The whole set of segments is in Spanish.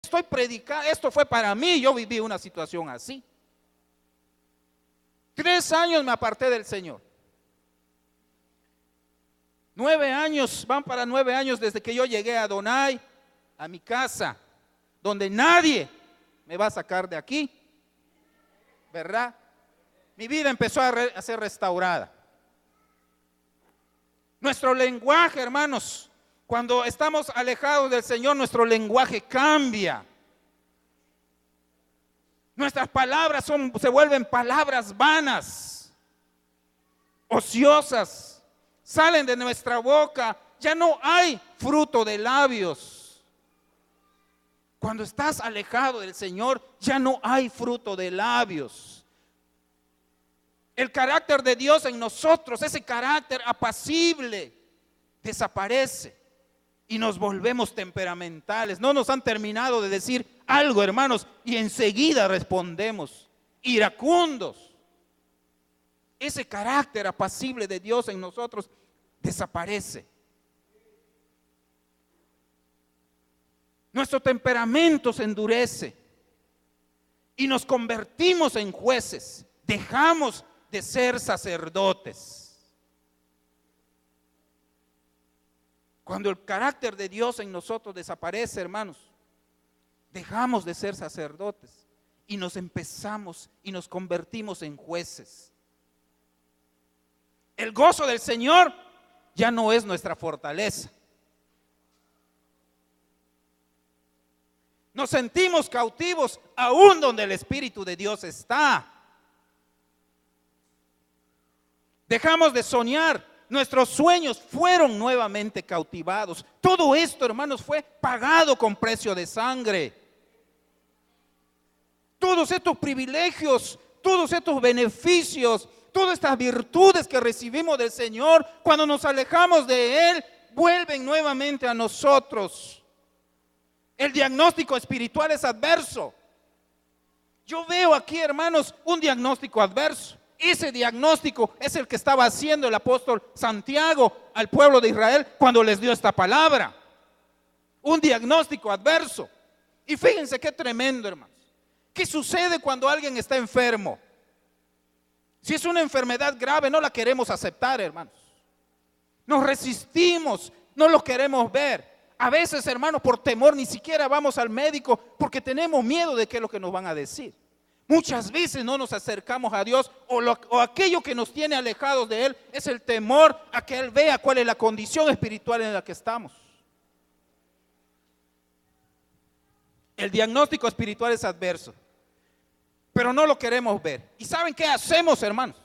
estoy predicando, esto fue para mí, yo viví una situación así. 3 años me aparté del Señor. 9 años, van para 9 años desde que yo llegué a Adonai, a mi casa, donde nadie me va a sacar de aquí, ¿verdad? Mi vida empezó a ser restaurada. Nuestro lenguaje, hermanos, cuando estamos alejados del Señor, nuestro lenguaje cambia. Nuestras palabras se vuelven palabras vanas, ociosas, salen de nuestra boca, ya no hay fruto de labios. Cuando estás alejado del Señor, ya no hay fruto de labios. El carácter de Dios en nosotros, ese carácter apacible, desaparece y nos volvemos temperamentales. No nos han terminado de decir algo, hermanos, y enseguida respondemos, iracundos. Ese carácter apacible de Dios en nosotros desaparece. Nuestro temperamento se endurece y nos convertimos en jueces. Dejamos de ser sacerdotes. Cuando el carácter de Dios en nosotros desaparece, hermanos, dejamos de ser sacerdotes y nos empezamos y nos convertimos en jueces. El gozo del Señor ya no es nuestra fortaleza. Nos sentimos cautivos aún donde el Espíritu de Dios está. Dejamos de soñar, nuestros sueños fueron nuevamente cautivados. Todo esto, hermanos, fue pagado con precio de sangre. Todos estos privilegios, todos estos beneficios, todas estas virtudes que recibimos del Señor, cuando nos alejamos de Él, vuelven nuevamente a nosotros. El diagnóstico espiritual es adverso. Yo veo aquí, hermanos, un diagnóstico adverso. Ese diagnóstico es el que estaba haciendo el apóstol Santiago al pueblo de Israel cuando les dio esta palabra. Un diagnóstico adverso. Y fíjense qué tremendo, hermanos. ¿Qué sucede cuando alguien está enfermo? Si es una enfermedad grave, no la queremos aceptar, hermanos. Nos resistimos, no lo queremos ver. A veces, hermanos, por temor ni siquiera vamos al médico porque tenemos miedo de qué es lo que nos van a decir. Muchas veces no nos acercamos a Dios o aquello que nos tiene alejados de Él es el temor a que Él vea cuál es la condición espiritual en la que estamos. El diagnóstico espiritual es adverso, pero no lo queremos ver. ¿Y saben qué hacemos, hermanos?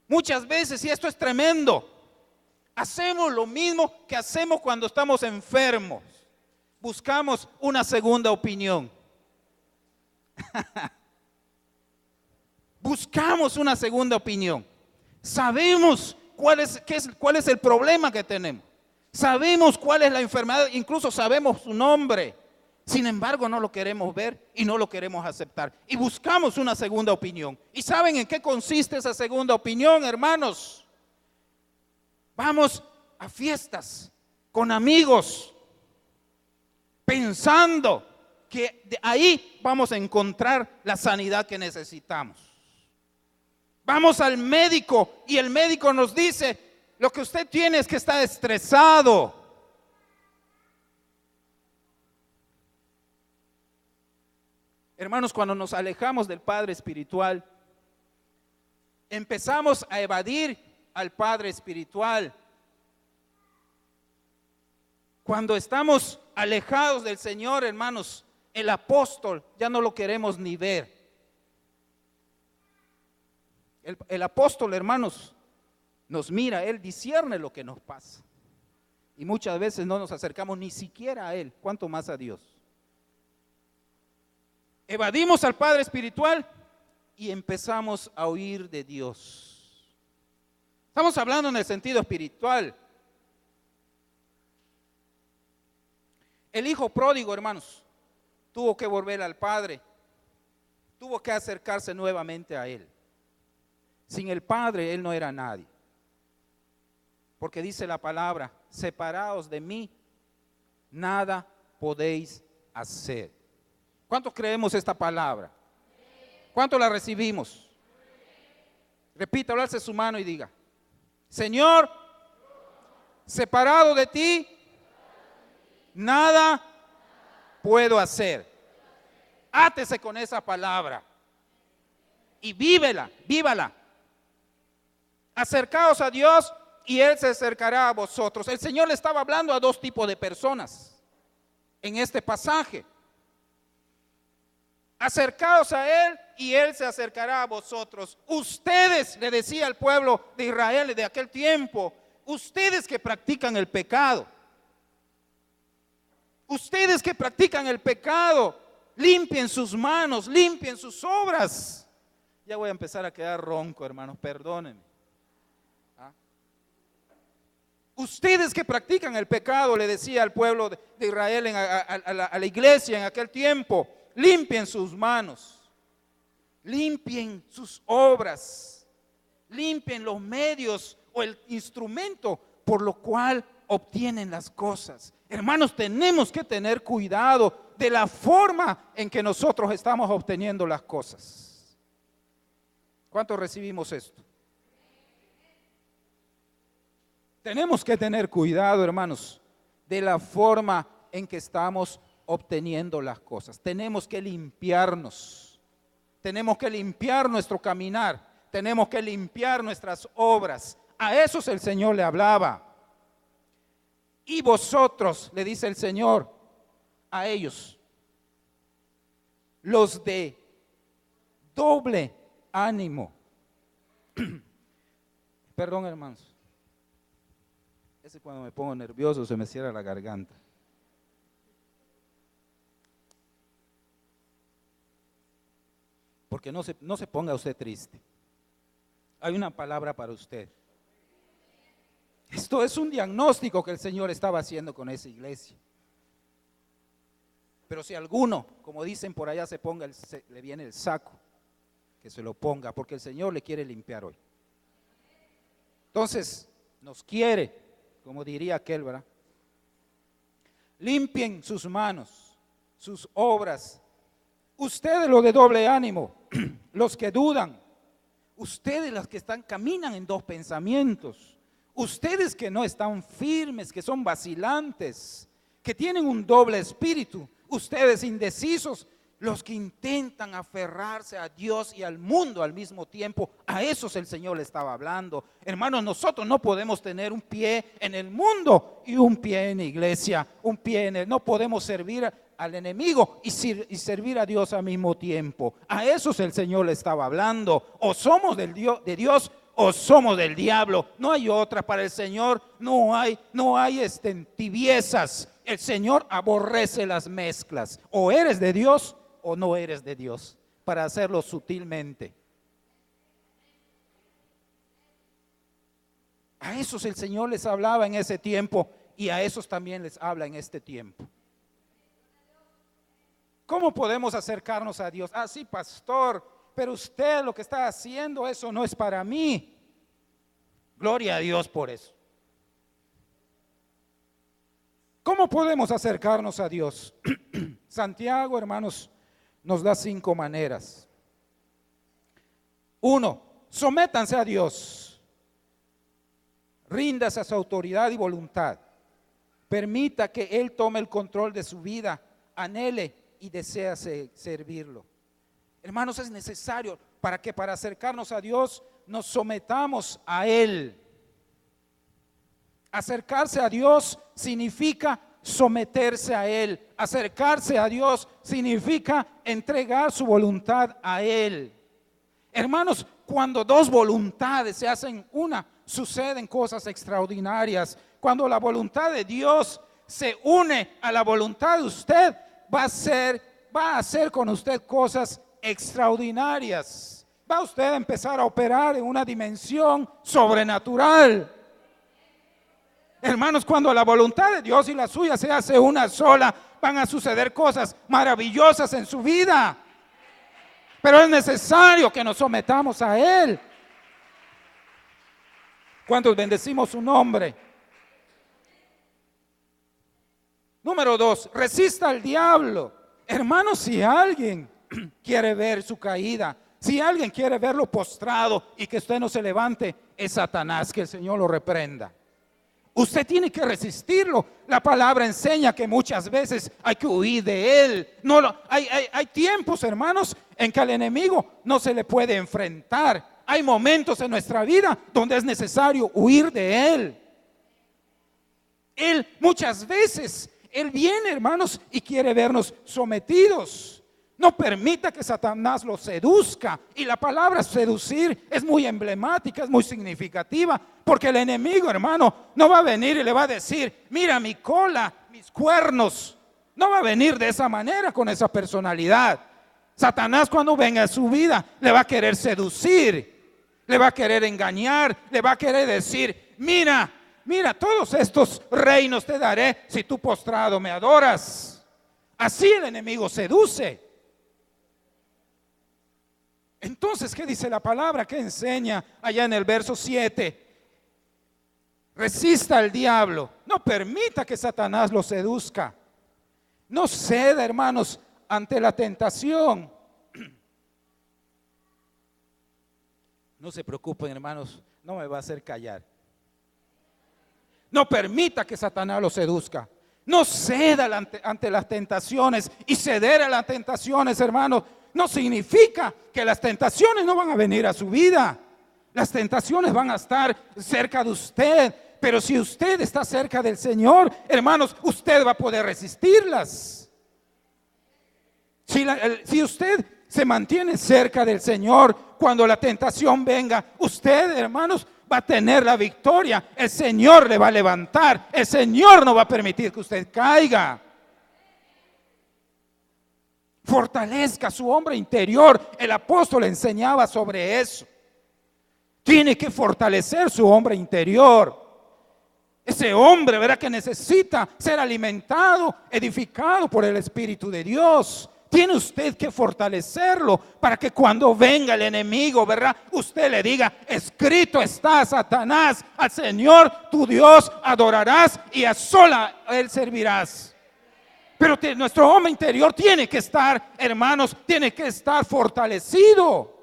Muchas veces, y esto es tremendo, hacemos lo mismo que hacemos cuando estamos enfermos. Buscamos una segunda opinión. Buscamos una segunda opinión. Sabemos cuál es el problema que tenemos. Sabemos cuál es la enfermedad, incluso sabemos su nombre. Sin embargo, no lo queremos ver y no lo queremos aceptar. Y buscamos una segunda opinión. ¿Y saben en qué consiste esa segunda opinión, hermanos? Vamos a fiestas con amigos, pensando que de ahí vamos a encontrar la sanidad que necesitamos. Vamos al médico y el médico nos dice, lo que usted tiene es que está estresado. Hermanos, cuando nos alejamos del Padre espiritual, empezamos a evadir al Padre espiritual. Cuando estamos alejados del Señor, hermanos, el apóstol ya no lo queremos ni ver. El apóstol, hermanos, nos mira, él discierne lo que nos pasa. Y muchas veces no nos acercamos ni siquiera a él, cuanto más a Dios. Evadimos al Padre espiritual y empezamos a huir de Dios. Estamos hablando en el sentido espiritual. El hijo pródigo, hermanos, tuvo que volver al Padre, tuvo que acercarse nuevamente a Él. Sin el Padre, Él no era nadie. Porque dice la palabra, separados de mí, nada podéis hacer. ¿Cuántos creemos esta palabra? ¿Cuántos la recibimos? Repítalo, alce su mano y diga: Señor, separado de ti, nada puedo hacer. Átese con esa palabra y vívela, vívala. Acercaos a Dios y Él se acercará a vosotros. El Señor le estaba hablando a dos tipos de personas en este pasaje. Acercaos a Él y Él se acercará a vosotros. Ustedes, le decía al pueblo de Israel de aquel tiempo, ustedes que practican el pecado, ustedes que practican el pecado, limpien sus manos, limpien sus obras. Ya voy a empezar a quedar ronco, hermanos, perdónenme. Ustedes que practican el pecado, le decía al pueblo de Israel, a la iglesia en aquel tiempo, limpien sus manos, limpien sus obras, limpien los medios o el instrumento por lo cual obtienen las cosas. Hermanos, tenemos que tener cuidado de la forma en que nosotros estamos obteniendo las cosas. ¿Cuántos recibimos esto? Tenemos que tener cuidado, hermanos, de la forma en que estamos obteniendo las cosas. Tenemos que limpiarnos, tenemos que limpiar nuestro caminar, tenemos que limpiar nuestras obras. A esos el Señor le hablaba. Y vosotros, le dice el Señor a ellos, los de doble ánimo. Perdón, hermanos. Ese cuando me pongo nervioso se me cierra la garganta. Porque no se ponga usted triste. Hay una palabra para usted. Esto es un diagnóstico que el Señor estaba haciendo con esa iglesia. Pero si alguno, como dicen por allá, le viene el saco, que se lo ponga, porque el Señor le quiere limpiar hoy. Entonces, nos quiere, como diría aquel, ¿verdad? Limpien sus manos, sus obras. Ustedes los de doble ánimo, los que dudan, ustedes los que caminan en dos pensamientos, ustedes que no están firmes, que son vacilantes, que tienen un doble espíritu, ustedes indecisos, los que intentan aferrarse a Dios y al mundo al mismo tiempo, a esos el Señor le estaba hablando. Hermanos, nosotros no podemos tener un pie en el mundo y un pie en la iglesia, no podemos servir al enemigo y servir a Dios al mismo tiempo. A esos el Señor le estaba hablando. O somos de Dios o somos del diablo. No hay otra para el Señor, no hay tibiezas. El Señor aborrece las mezclas. O eres de Dios o no eres de Dios, para hacerlo sutilmente. A esos el Señor les hablaba en ese tiempo y a esos también les habla en este tiempo. ¿Cómo podemos acercarnos a Dios? Ah, sí, pastor, pero usted lo que está haciendo, eso no es para mí. Gloria a Dios por eso. ¿Cómo podemos acercarnos a Dios? Santiago, hermanos, nos da 5 maneras. 1, sométanse a Dios. Ríndase a su autoridad y voluntad. Permita que Él tome el control de su vida. Anhele y desea servirlo. Hermanos, es necesario para acercarnos a Dios nos sometamos a Él. Acercarse a Dios significa someterse a Él. Acercarse a Dios significa entregar su voluntad a Él. Hermanos, cuando dos voluntades se hacen una, suceden cosas extraordinarias. Cuando la voluntad de Dios se une a la voluntad de usted, va a hacer con usted cosas extraordinarias. Va usted a empezar a operar en una dimensión sobrenatural. Hermanos, cuando la voluntad de Dios y la suya se hace una sola, van a suceder cosas maravillosas en su vida. Pero es necesario que nos sometamos a Él. ¿Cuántos bendecimos su nombre? Número 2, resista al diablo. Hermanos, si alguien quiere ver su caída, si alguien quiere verlo postrado y que usted no se levante, es Satanás, que el Señor lo reprenda. Usted tiene que resistirlo. La palabra enseña que muchas veces hay que huir de él. Hay tiempos, hermanos, en que al enemigo no se le puede enfrentar. Hay momentos en nuestra vida donde es necesario huir de él. Él muchas veces, él viene, hermanos, y quiere vernos sometidos. No permita que Satanás lo seduzca. Y la palabra seducir es muy emblemática, es muy significativa. Porque el enemigo, hermano, no va a venir y le va a decir: mira mi cola, mis cuernos. No va a venir de esa manera, con esa personalidad. Satanás, cuando venga a su vida, le va a querer seducir, le va a querer engañar, le va a querer decir: mira, todos estos reinos te daré si tú postrado me adoras. Así el enemigo seduce. Entonces, ¿qué dice la palabra? ¿Qué enseña allá en el verso 7? Resista al diablo. No permita que Satanás lo seduzca. No ceda, hermanos, ante la tentación. No se preocupen, hermanos, no me va a hacer callar. No permita que Satanás lo seduzca. No ceda ante las tentaciones. Y ceder a las tentaciones, hermanos, no significa que las tentaciones no van a venir a su vida. Las tentaciones van a estar cerca de usted. Pero si usted está cerca del Señor, hermanos, usted va a poder resistirlas. Si usted se mantiene cerca del Señor, cuando la tentación venga, usted, hermanos, va a tener la victoria. El Señor le va a levantar. El Señor no va a permitir que usted caiga. Fortalezca su hombre interior. El apóstol enseñaba sobre eso. Tiene que fortalecer su hombre interior. Ese hombre, ¿verdad?, que necesita ser alimentado, edificado por el Espíritu de Dios. Tiene usted que fortalecerlo para que cuando venga el enemigo, ¿verdad?, usted le diga: escrito está, Satanás, al Señor tu Dios adorarás y a sola él servirás. Pero nuestro hombre interior tiene que estar, hermanos, tiene que estar fortalecido.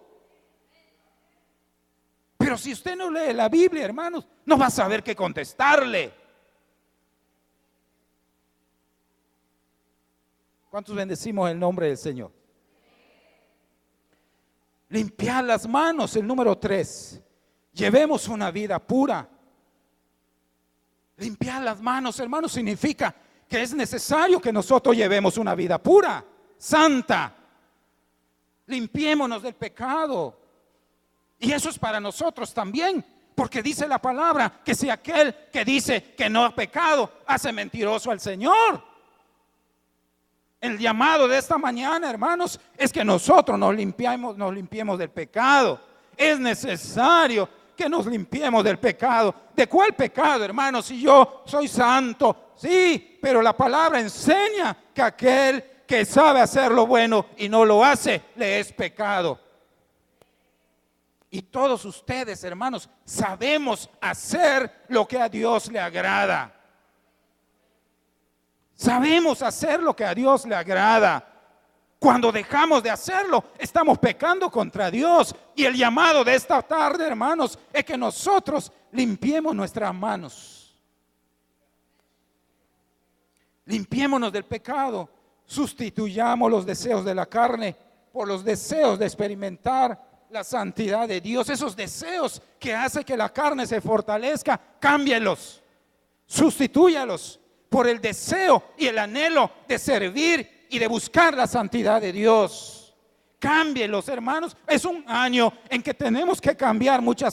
Pero si usted no lee la Biblia, hermanos, no va a saber qué contestarle. ¿Cuántos bendecimos el nombre del Señor? Limpiar las manos, el número 3. Llevemos una vida pura. Limpiar las manos, hermanos, significa que es necesario que nosotros llevemos una vida pura, santa. Limpiémonos del pecado. Y eso es para nosotros también, porque dice la palabra que si aquel que dice que no ha pecado hace mentiroso al Señor. El llamado de esta mañana, hermanos, es que nosotros nos limpiemos del pecado. Es necesario que nos limpiemos del pecado. ¿De cuál pecado, hermanos? Si yo soy santo, sí, pero la palabra enseña que aquel que sabe hacer lo bueno y no lo hace, le es pecado. Y todos ustedes, hermanos, sabemos hacer lo que a Dios le agrada. Sabemos hacer lo que a Dios le agrada. Cuando dejamos de hacerlo, estamos pecando contra Dios. Y el llamado de esta tarde, hermanos, es que nosotros limpiemos nuestras manos. Limpiémonos del pecado. Sustituyamos los deseos de la carne por los deseos de experimentar la santidad de Dios. Esos deseos que hacen que la carne se fortalezca, cámbielos, sustitúyalos por el deseo y el anhelo de servir y de buscar la santidad de Dios. Cámbielos, hermanos. Es un año en que tenemos que cambiar muchas